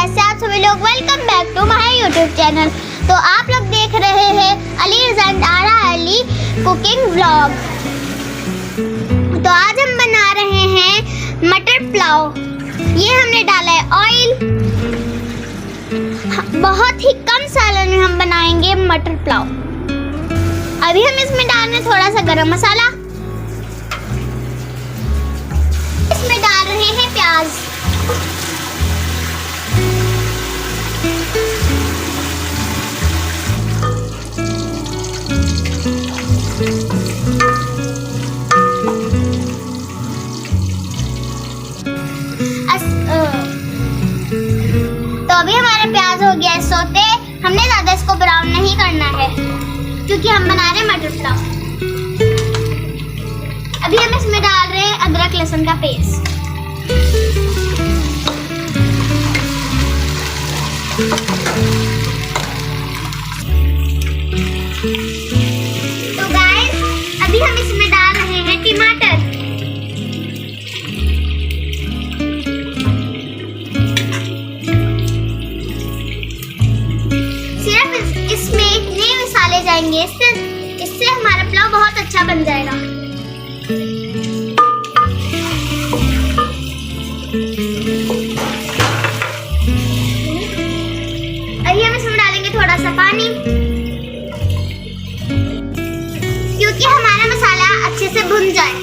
कैसे आप सभी लोग, welcome back to my YouTube channel. तो आप लोग देख रहे हैं Ali and Ara Ali cooking vlog. तो आज हम बना रहे हैं मटर पुलाव। ये हमने डाला है ऑयल। बहुत ही कम सालन में हम बनाएंगे मटर पुलाव। अभी हम इसमें डाल रहे हैं थोड़ा सा गरम मसाला। इसमें डाल रहे हैं प्याज। तो अभी हमारा प्याज हो गया है सोते। हमने ज्यादा इसको ब्राउन नहीं करना है क्योंकि हम बना रहे हैं मटर पुलाव। अभी हम इसमें डाल रहे हैं अदरक लहसुन का पेस्ट। तो गाइस अभी हम इसमें डाल रहे हैं टमाटर। सिर्फ इसमें इतने मसाले जाएंगे, इससे हमारा पुलाव बहुत अच्छा बन जाएगा। अभी हम इसमें डालेंगे थोड़ा सा पानी क्योंकि हमारा मसाला अच्छे से भुन जाए।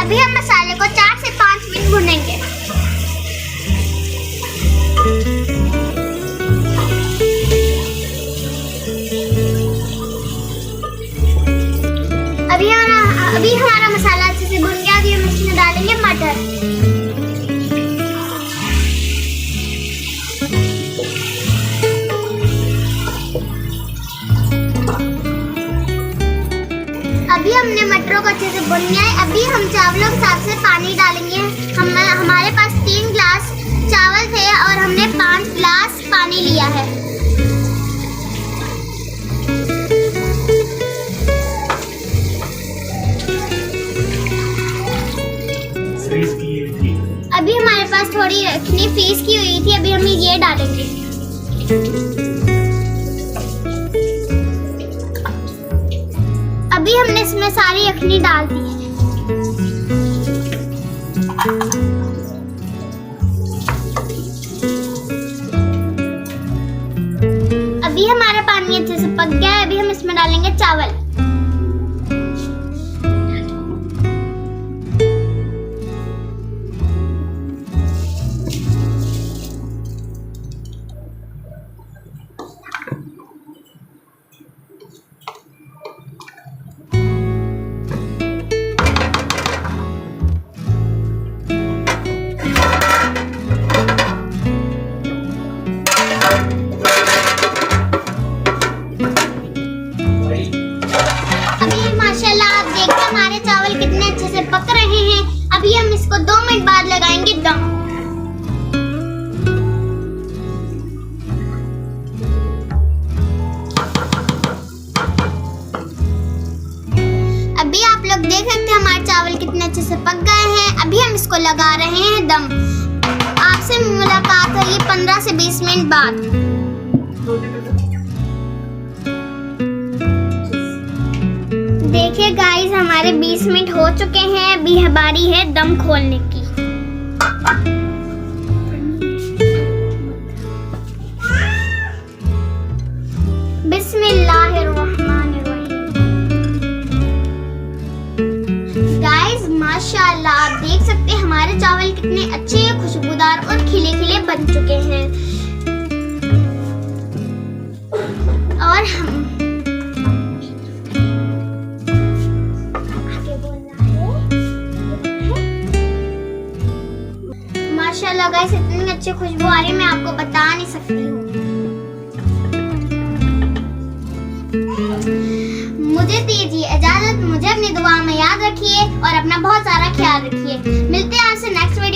अभी हम मसाले को 4 से 5 मिनट भुनेंगे। अभी हमारा मसाला अच्छे से भुन गया। अभी हम इसमें डालेंगे मटर। अभी हमने मटरों को अच्छे से भुन लिया है। अभी हम चावलों के साथ से पानी डालेंगे। हमारे पास 3 गिलास चावल थे और हमने 5 गिलास पानी लिया है। अभी हमारे पास थोड़ी यखनी फ्रीज की हुई थी। अभी हम ये डालेंगे। अभी हमने इसमें सारी यखनी डाल दी है। अभी हमारा पानी अच्छे से पक गया है। अभी हम इसमें डालेंगे चावल। हमारे चावल कितने अच्छे से पक रहे हैं। अभी हम इसको 2 मिनट बाद लगाएंगे दम। अभी आप लोग देख सकते हैं हमारे चावल कितने अच्छे से पक गए हैं। अभी हम इसको लगा रहे हैं दम। आपसे मुलाकात होगी 15 से 20 मिनट बाद। देखिए गाइस हमारे 20 मिनट हो चुके हैं। अभी बारी है दम खोलने की। बिस्मिल्लाहिर्रहमानिर्रहीम। गाइस माशाल्लाह आप देख सकते हैं हमारे चावल कितने अच्छे खुशबूदार और खिले खिले बन चुके हैं। और हम माशाल्लाह गाइस इतनी अच्छी खुशबू आ रही है, मैं आपको बता नहीं सकती हूँ। मुझे दीजिए इजाजत। मुझे अपनी दुआ में याद रखिए और अपना बहुत सारा ख्याल रखिए। मिलते हैं आपसे नेक्स्ट वीडियो।